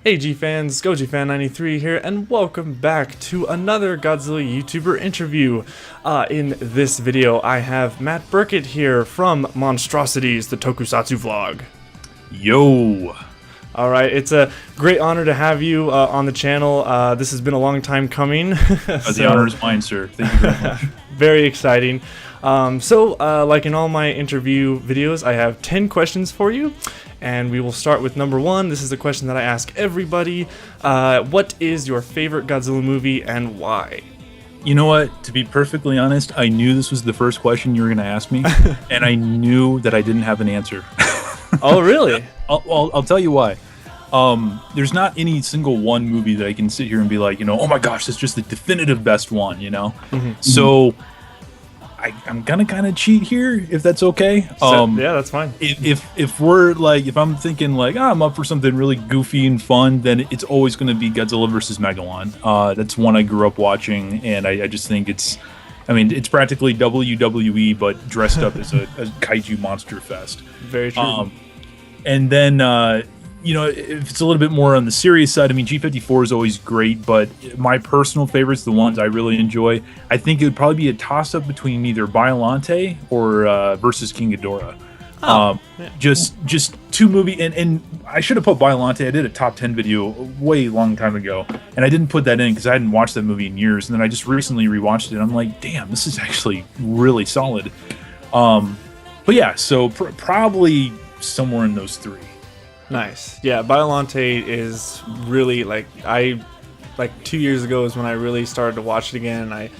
Hey G-Fans, GoGFan93 here, and welcome back to another Godzilla YouTuber interview. In this video, I have Matt Burkett here from MONSTROSITIES, the Tokusatsu vlog. Yo! Alright, it's a great honor to have you on the channel. This has been a long time coming. The honor is mine, sir. Thank you very much. Very exciting. Like in all my interview videos, I have 10 questions for you. And we will start with number one. This is a question that I ask everybody. What is your favorite Godzilla movie and why? You know what? To be perfectly honest, I knew this was the first question you were going to ask me, and I knew that I didn't have an answer. Oh, really? I'll tell you why. There's not any single one movie that I can sit here and be like, oh my gosh, that's just the definitive best one, Mm-hmm. So I'm gonna kind of cheat here, if that's okay. Yeah, that's fine. If I'm thinking like, I'm up for something really goofy and fun, then it's always going to be Godzilla vs. Megalon. That's one I grew up watching, and I just think it's practically WWE, but dressed up as a kaiju monster fest. Very true. And then, if it's a little bit more on the serious side, G54 is always great, but my personal favorites, the ones I really enjoy, I think it would probably be a toss-up between either Biollante or versus King Ghidorah. Yeah. Just two movie, and I should have put Biollante. I did a top 10 video way long time ago, and I didn't put that in because I hadn't watched that movie in years, and then I just recently rewatched it, and I'm like, damn, this is actually really solid. But yeah, so probably somewhere in those three. Nice. Yeah, Biollante is really, 2 years ago is when I really started to watch it again, and I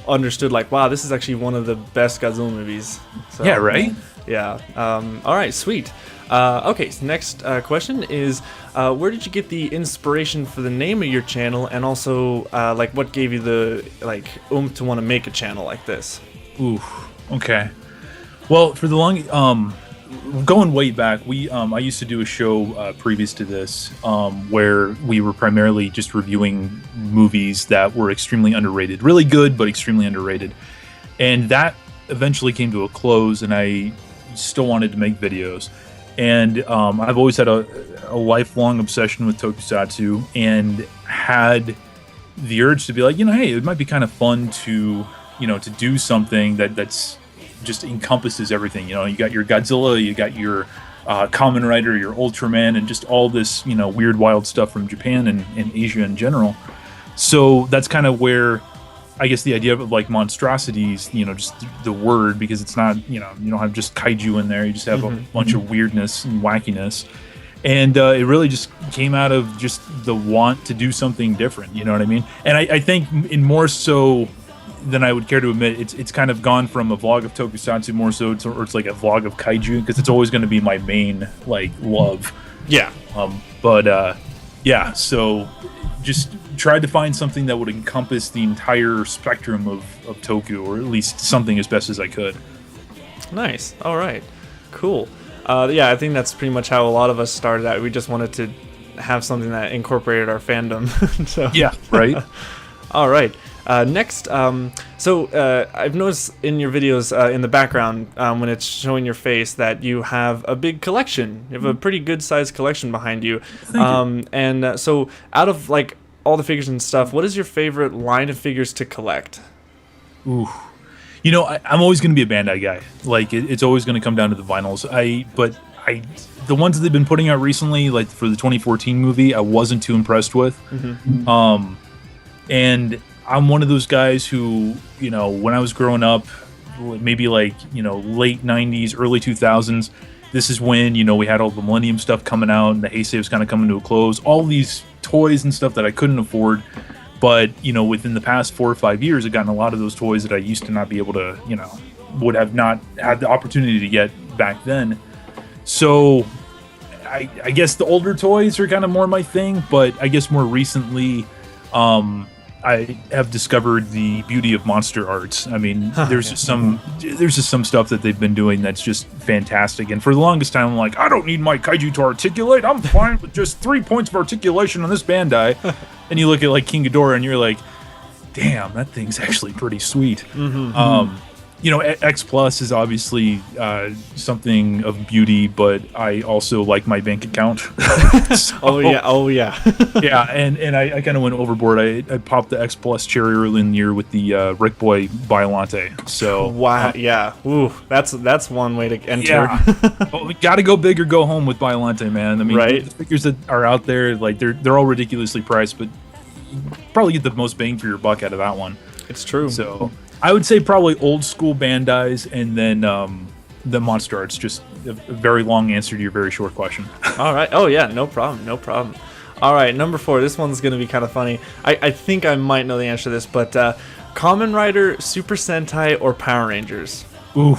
understood, wow, this is actually one of the best Godzilla movies. So, yeah, right? Yeah. All right, sweet. Okay, so next question is, where did you get the inspiration for the name of your channel, and also, what gave you the, to want to make a channel like this? Ooh, okay. Well, for the going way back, I used to do a show previous to this where we were primarily just reviewing movies that were extremely underrated, really good but extremely underrated, and that eventually came to a close, and I still wanted to make videos, and I've always had a lifelong obsession with Tokusatsu, and had the urge to be like, hey, it might be kind of fun to do something that's just encompasses everything. You got your Godzilla, you got your Kamen Rider, your Ultraman, and just all this weird wild stuff from Japan and Asia in general. So that's kind of where I guess the idea of monstrosities, just the word, because it's not, you don't have just kaiju in there, you just have a bunch of weirdness and wackiness, and it really just came out of just the want to do something different, you know what I mean? And I think in more so than I would care to admit, it's kind of gone from a vlog of Tokusatsu more so or it's like a vlog of kaiju, because it's always going to be my main love. Yeah. Yeah, so just tried to find something that would encompass the entire spectrum of Toku, or at least something as best as I could. Nice. All right. Cool. Yeah, I think that's pretty much how a lot of us started out. We just wanted to have something that incorporated our fandom. So. Yeah, right. All right. Next, I've noticed in your videos in the background when it's showing your face that you have a big collection. You have a pretty good sized collection behind you. Thank you. So out of all the figures and stuff, what is your favorite line of figures to collect? Ooh, I'm always going to be a Bandai guy. It's always going to come down to the vinyls. The ones that they've been putting out recently, for the 2014 movie, I wasn't too impressed with. Mm-hmm. And I'm one of those guys who, when I was growing up, maybe late 90s, early 2000s, this is when, we had all the Millennium stuff coming out, and the Heisei was kind of coming to a close. All these toys and stuff that I couldn't afford. But, within the past 4 or 5 years, I've gotten a lot of those toys that I used to not be able to, would have not had the opportunity to get back then. So I guess the older toys are kind of more my thing, but I guess more recently, I have discovered the beauty of monster arts. There's just some stuff that they've been doing that's just fantastic. And for the longest time, I'm like, I don't need my kaiju to articulate. I'm fine with just 3 points of articulation on this Bandai. And you look at King Ghidorah, and you're like, damn, that thing's actually pretty sweet. X Plus is obviously something of beauty, but I also like my bank account. So, oh yeah. yeah, and I kind of went overboard. I popped the X Plus cherry early in the year with the Rick Boy Biolante. So wow, yeah, ooh, that's one way to enter. Yeah, well, we got to go big or go home with Biolante, man. I mean, right? The figures that are out there, like they're all ridiculously priced, but you probably get the most bang for your buck out of that one. It's true. So I would say probably old school Bandai's, and then the Monster Arts. Just a very long answer to your very short question. All right. Oh yeah, no problem. All right, number 4. This one's gonna be kind of funny. I think I might know the answer to this, but Kamen Rider, Super Sentai, or Power Rangers? Ooh.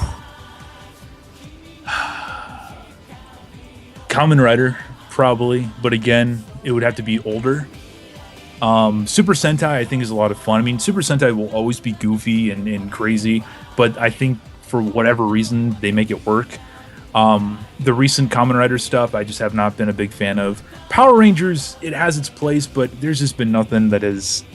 Kamen Rider, probably, but again, it would have to be older. Super Sentai, I think, is a lot of fun. I mean, Super Sentai will always be goofy and crazy, but I think for whatever reason, they make it work. The recent Kamen Rider stuff, I just have not been a big fan of. Power Rangers, it has its place, but there's just been nothing that has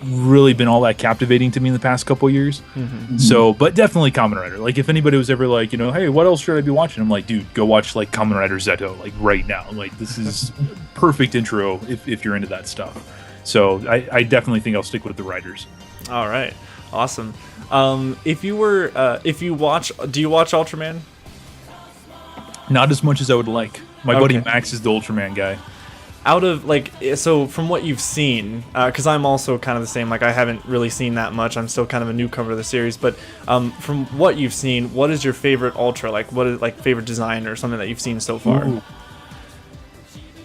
really been all that captivating to me in the past couple of years. Mm-hmm. So, but definitely Kamen Rider. Like, if anybody was ever like, hey, what else should I be watching? I'm like, dude, go watch like Kamen Rider Zeto, like right now. Like, this is perfect intro if you're into that stuff. So I definitely think I'll stick with the Riders. All right, awesome. Do you watch Ultraman? Not as much as I would like. My buddy Max is the Ultraman guy. Out of so from what you've seen, because I'm also kind of the same. Like, I haven't really seen that much. I'm still kind of a newcomer to the series. But from what you've seen, what is your favorite Ultra? Like, what is favorite design or something that you've seen so far? Ooh.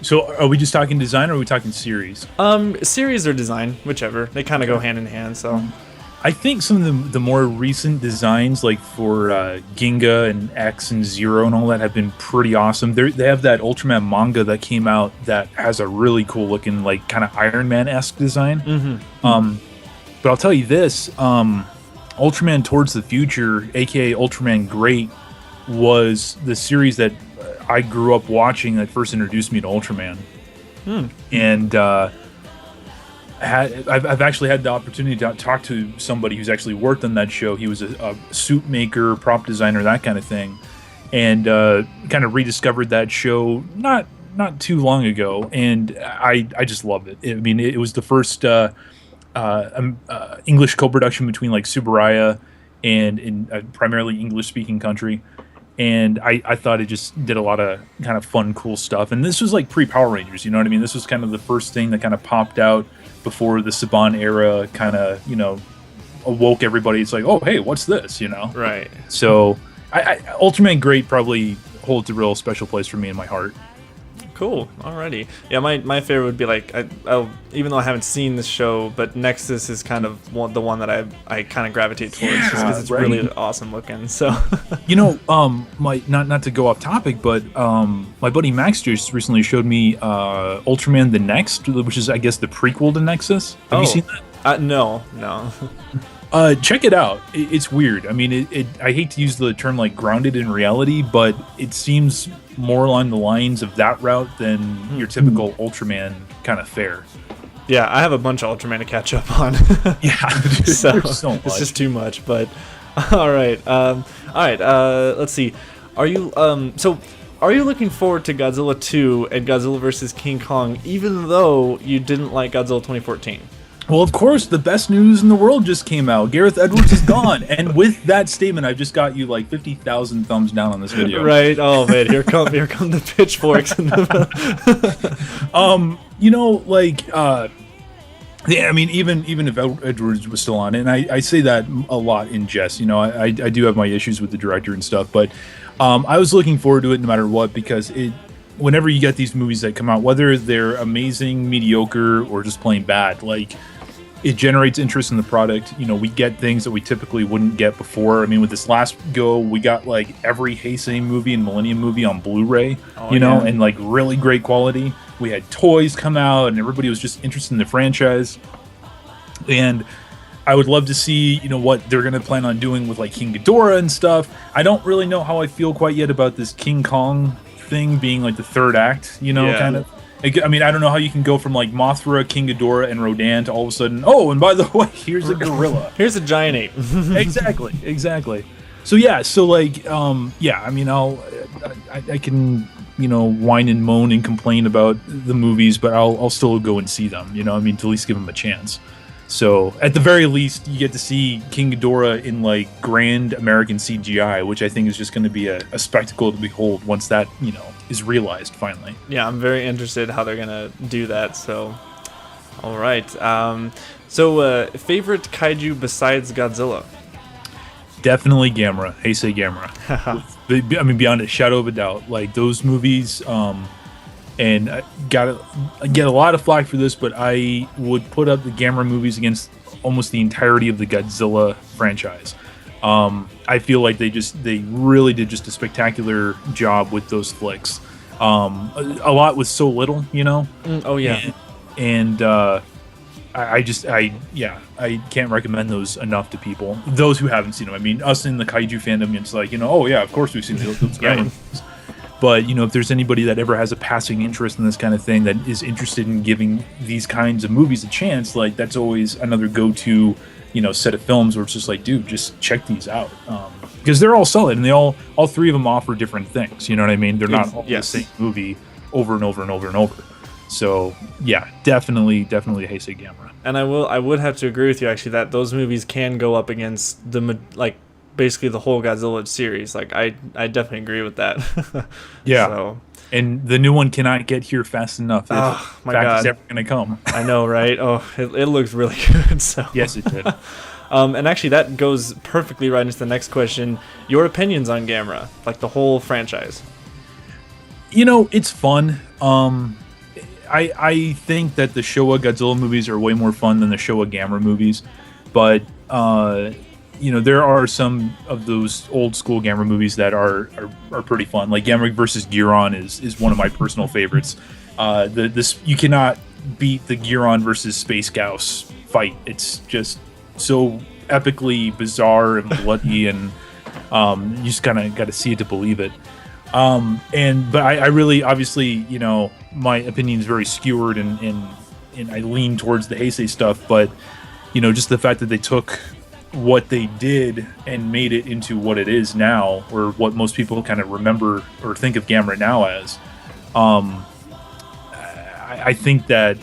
So are we just talking design or are we talking series? Series or design, whichever. They kind of go hand in hand. So I think some of the more recent designs, like for Ginga and X and Zero and all that, have been pretty awesome. They have that Ultraman manga that came out that has a really cool looking, like, kind of Iron Man-esque design. Mm-hmm. But I'll tell you this, Ultraman Towards the Future, aka Ultraman Great, was the series that I grew up watching that first introduced me to Ultraman. And I've actually had the opportunity to talk to somebody who's actually worked on that show. He was a suit maker, prop designer, that kind of thing, and kind of rediscovered that show not too long ago, and I just loved it. I mean, it was the first English co-production between like Subaraya and in a primarily English-speaking country. And I thought it just did a lot of kind of fun, cool stuff. And this was like pre-Power Rangers, you know what I mean? This was kind of the first thing that kind of popped out before the Saban era kind of, awoke everybody. It's like, oh, hey, what's this, Right. So Ultraman Great probably holds a real special place for me in my heart. Cool. Alrighty. Yeah, my favorite would be like, even though I haven't seen this show, but Nexus is kind of the one that I kind of gravitate towards, just because it's really awesome looking. So, not to go off topic, but my buddy Max just recently showed me Ultraman the Next, which is, I guess, the prequel to Nexus. Have you seen that? No. Check it out. It's weird. I mean, I hate to use the term like grounded in reality, but it seems more along the lines of that route than your typical Ultraman kind of fare. Yeah, I have a bunch of Ultraman to catch up on. Yeah, so it's just too much. But all right, let's see. Are you looking forward to Godzilla 2 and Godzilla vs. King Kong, even though you didn't like Godzilla 2014? Well, of course, the best news in the world just came out. Gareth Edwards is gone. And with that statement, I've just got you like 50,000 thumbs down on this video. Right. Oh, man. Here come the pitchforks. Yeah, I mean, even if Edwards was still on, and I say that a lot in jest, I do have my issues with the director and stuff, but I was looking forward to it no matter what, because whenever you get these movies that come out, whether they're amazing, mediocre, or just plain bad, like, it generates interest in the product. We get things that we typically wouldn't get before. I mean, with this last go, we got like every Heisei movie and Millennium movie on Blu-ray, and like really great quality. We had toys come out, and everybody was just interested in the franchise. And I would love to see, what they're going to plan on doing with like King Ghidorah and stuff. I don't really know how I feel quite yet about this King Kong thing being like the third act, kind of. I mean, I don't know how you can go from like Mothra, King Ghidorah, and Rodan to all of a sudden, oh, and by the way, here's a gorilla. Here's a giant ape. Exactly. So yeah, so like, yeah, I mean, I can, whine and moan and complain about the movies, but I'll still go and see them. I mean, to at least give them a chance. So at the very least, you get to see King Ghidorah in like grand American CGI, which I think is just going to be a spectacle to behold once that is realized finally. Yeah, I'm very interested how they're gonna do that. So, all right. So favorite kaiju besides Godzilla? Definitely Gamera, Heisei Gamera. I mean, beyond a shadow of a doubt, like those movies. And I get a lot of flack for this, but I would put up the Gamera movies against almost the entirety of the Godzilla franchise. I feel like they really did just a spectacular job with those flicks. A lot with so little, Oh yeah. And I can't recommend those enough to people. Those who haven't seen them. I mean, us in the kaiju fandom, it's like, oh yeah, of course we've seen those Gamera movies. But, if there's anybody that ever has a passing interest in this kind of thing that is interested in giving these kinds of movies a chance, like that's always another go-to, set of films where it's just like, dude, just check these out. Because they're all solid and all three of them offer different things. You know what I mean? They're not all the same movie over and over and over and over. So, yeah, definitely Heisei Gamera. And I would have to agree with you, actually, that those movies can go up against basically the whole Godzilla series. Like I definitely agree with that. Yeah. So. And the new one cannot get here fast enough. Oh my God, it's ever gonna come. I know, right? Oh, it looks really good. So yes, it did. And actually, that goes perfectly right into the next question. Your opinions on Gamera, like the whole franchise? It's fun. I think that the Showa Godzilla movies are way more fun than the Showa Gamera movies, but there are some of those old school Gamera movies that are pretty fun. Like Gamera versus Giron is one of my personal favorites. You cannot beat the Giron versus Space Gauss fight. It's just so epically bizarre and bloody, and you just kind of got to see it to believe it. But I really, obviously, my opinion is very skewered, and I lean towards the Heisei stuff. But just the fact that they took what they did and made it into what it is now, or what most people kind of remember or think of Gamera now as. I think that,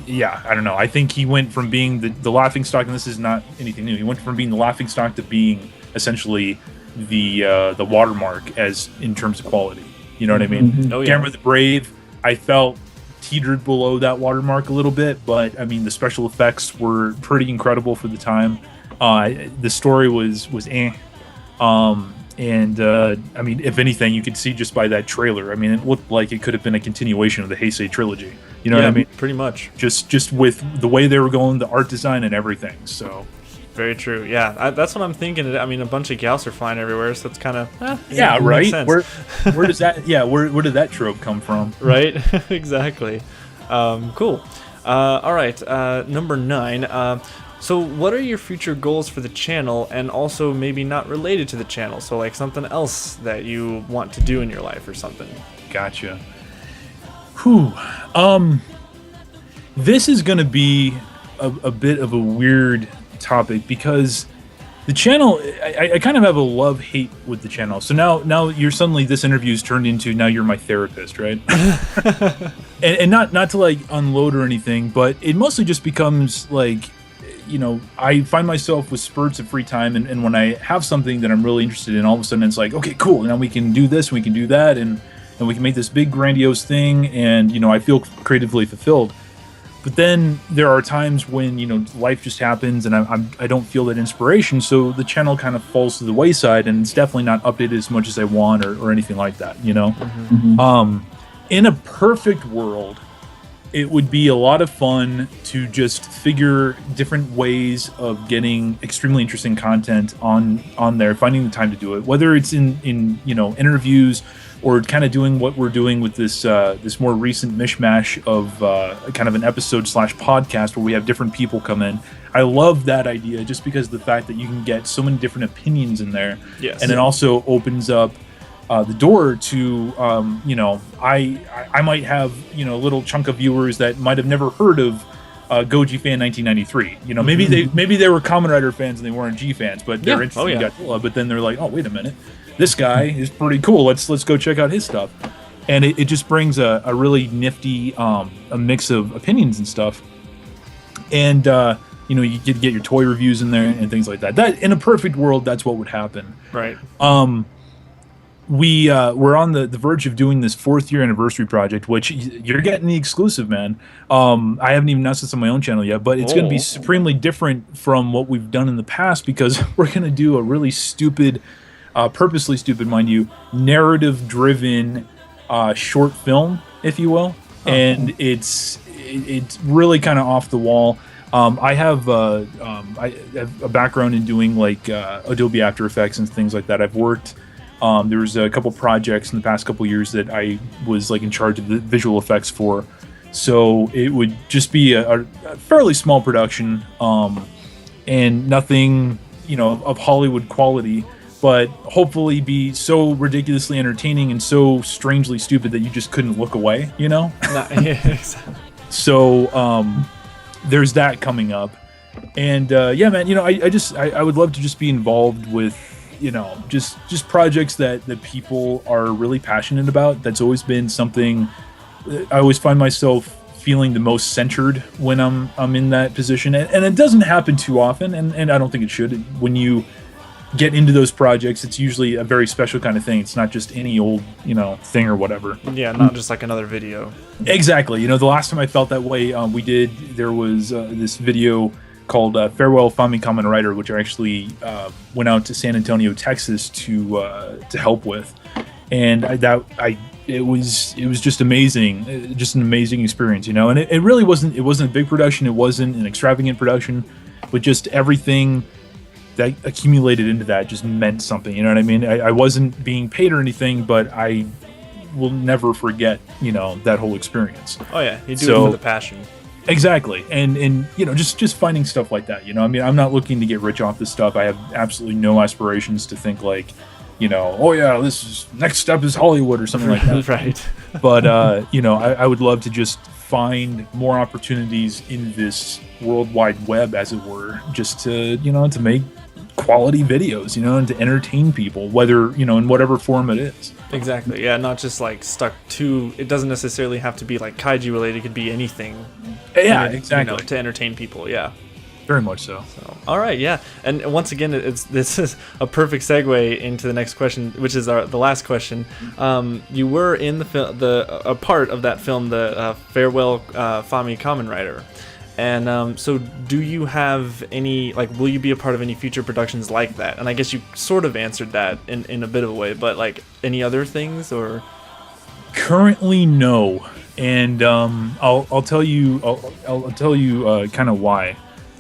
yeah, I don't know. I think he went from being the laughingstock, and this is not anything new. He went from being the laughingstock to being essentially the watermark as in terms of quality. You know what I mean? Mm-hmm. Oh, yeah. Gamera the Brave, I felt teetered below that watermark a little bit, but I mean the special effects were pretty incredible for the time. The story was I mean, if anything, you could see just by that trailer. I mean, it looked like it could have been a continuation of the Heisei trilogy. You know what I mean? Pretty much. Just with the way they were going, the art design and everything. So very true. Yeah, that's what I'm thinking. I mean, a bunch of gals are flying everywhere, so it's kind of yeah, right. Where does that? Yeah, where did that trope come from? Right. Exactly. Cool. All right. Number 9. So what are your future goals for the channel, and also maybe not related to the channel? So like something else that you want to do in your life or something. Gotcha. Whew. This is going to be a bit of a weird topic because the channel, I kind of have a love-hate with the channel. So now you're suddenly, this interview's turned into, now you're my therapist, right? and not to like unload or anything, but it mostly just becomes like, I find myself with spurts of free time, and when I have something that I'm really interested in, all of a sudden it's like, okay, cool, now we can do this, we can do that, and we can make this big grandiose thing, and I feel creatively fulfilled. But then there are times when life just happens, and I don't feel that inspiration, so the channel kind of falls to the wayside, and it's definitely not updated as much as I want or anything like that. Mm-hmm. In a perfect world, it would be a lot of fun to just figure different ways of getting extremely interesting content on there, finding the time to do it, whether it's in interviews or kind of doing what we're doing with this more recent mishmash of kind of an episode/podcast where we have different people come in. I love that idea just because of the fact that you can get so many different opinions in there. Yes. And it also opens up the door to I might have a little chunk of viewers that might have never heard of Goji Fan 1993. Maybe they were Kamen Rider fans and they weren't G fans, but they're interested in Godzilla. But then they're like, oh, wait a minute, this guy is pretty cool. Let's go check out his stuff. And it just brings a really nifty a mix of opinions and stuff. And you could get your toy reviews in there and things like that. That in a perfect world, that's what would happen. Right. We're on the verge of doing this 4th year anniversary project, which you're getting the exclusive, man. I haven't even announced this on my own channel yet, but it's going to be supremely different from what we've done in the past, because we're going to do a really stupid, purposely stupid, mind you, narrative-driven short film, if you will. And it's really kind of off the wall. I have a background in doing like Adobe After Effects and things like that. I've worked. There was a couple projects in the past couple years that I was like in charge of the visual effects for, so it would just be a fairly small production, and nothing of Hollywood quality, but hopefully be so ridiculously entertaining and so strangely stupid that you just couldn't look away. So there's that coming up, and man, I would love to just be involved with just projects that people are really passionate about. That's always been something I always find myself feeling the most centered when I'm in that position, and it doesn't happen too often, and I don't think it should. When you get into those projects, it's usually a very special kind of thing. It's not just any old thing or whatever. Yeah, not just like another video. Exactly. The last time I felt that way, there was this video called Farewell Fami Kamen Rider, which I actually went out to San Antonio, Texas to help with, and it was just amazing, just an amazing experience, and it really wasn't a big production, it wasn't an extravagant production, but just everything that accumulated into that just meant something. You know what I mean? I wasn't being paid or anything, but I will never forget that whole experience. Oh yeah, you do it for the passion. Exactly, and just finding stuff like that. I mean, I'm not looking to get rich off this stuff. I have absolutely no aspirations to think like, oh yeah, next step is Hollywood or something like that. Right. But I would love to just find more opportunities in this World Wide Web, as it were, just to to make quality videos, and to entertain people, whether in whatever form it is. Exactly. Yeah, not just like stuck to. It doesn't necessarily have to be like kaiju related. It could be anything. Yeah, exactly. To entertain people. Yeah. Very much so. All right, yeah, and once again, this is a perfect segue into the next question, which is the last question. You were in a part of that film, the Farewell Fami Kamen Rider, and so do you have any, like, will you be a part of any future productions like that? And I guess you sort of answered that in a bit of a way, but like any other things or? Currently, no, and I'll tell you kind of why.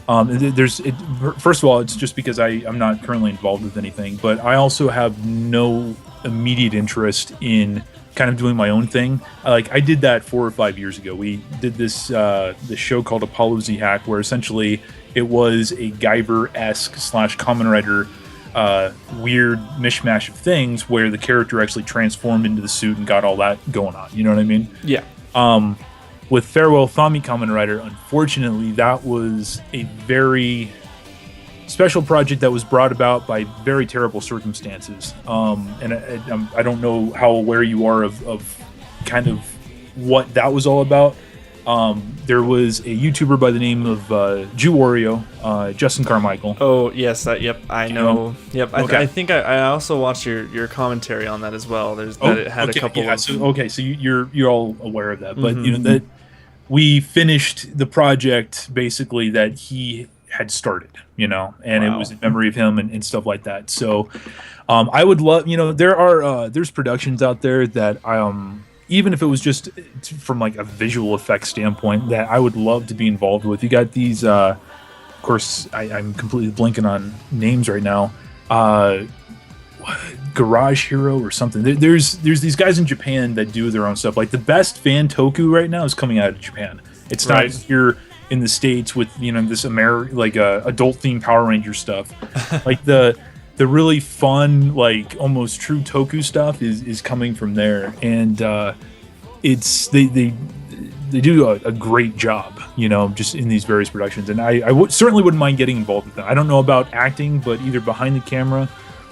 First of all, it's just because I'm not currently involved with anything, but I also have no immediate interest in kind of doing my own thing. I did that 4 or 5 years ago. We did this show called Apollo Z Hack, where essentially it was a Guyver-esque / Kamen Rider weird mishmash of things, where the character actually transformed into the suit and got all that going on. You know what I mean? Yeah. With Farewell Fami Kamen Rider, unfortunately, that was a very special project that was brought about by very terrible circumstances. And I don't know how aware you are of kind of what that was all about. There was a YouTuber by the name of Jew Wario, Justin Carmichael. Oh, yes. Yep, I know. Yep. Okay. I think I also watched your commentary on that as well. It had a couple of... So you're all aware of that. But, Mm-hmm. that we finished the project, basically, that he had started, and Wow. it was in memory of him and stuff like that. So I would love, there's productions out there that even if it was just from like a visual effects standpoint, that I would love to be involved with. You got these, of course, I'm completely blanking on names right now. Garage Hero or something. There's these guys in Japan that do their own stuff. Like the best fan toku right now is coming out of Japan. It's not here in the States with this adult themed Power Ranger stuff. Like the the really fun, like almost true Toku stuff is coming from there, and it's they do a great job, you know, just in these various productions, and I certainly wouldn't mind getting involved with them. I don't know about acting, but either behind the camera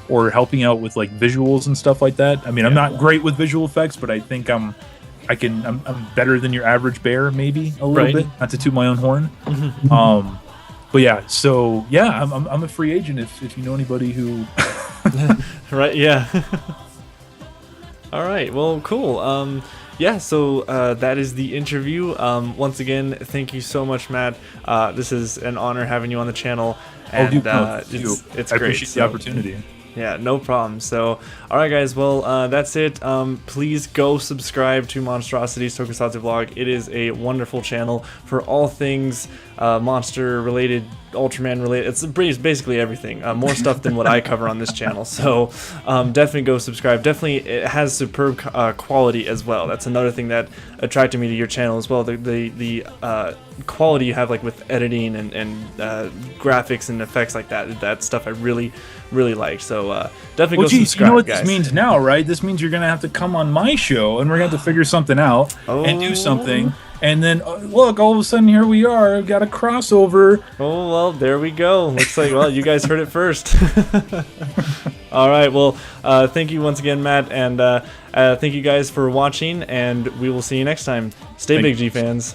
or helping out with like visuals and stuff like that. I mean, I'm not great with visual effects, but I think I'm better than your average bear, maybe a little bit. Not to toot my own horn. But yeah, so yeah, I'm a free agent if you know anybody who. Right. Yeah. All right. Well, cool. Yeah, so that is the interview. Once again, thank you so much, Matt. This is an honor having you on the channel, and it's I great. Appreciate the opportunity. Yeah, no problem. So, all right, guys. Well, that's it. Please go subscribe to Monstrosities Tokusatsu Vlog. It is a wonderful channel for all things monster related, Ultraman related. It's basically everything. More stuff than what I cover on this channel. So, definitely go subscribe. Definitely, it has superb quality as well. That's another thing that attracted me to your channel as well. The quality you have, like with editing and graphics and effects like that. That stuff I really like. So definitely go subscribe, you know what guys. This means now, right? This means you're gonna have to come on my show, and we're gonna have to figure something out and do something. And then look, all of a sudden here we are. I've got a crossover. Oh well, there we go. Looks like you guys heard it first. All right. Well, thank you once again, Matt, and thank you guys for watching. And we will see you next time. Stay big, G fans.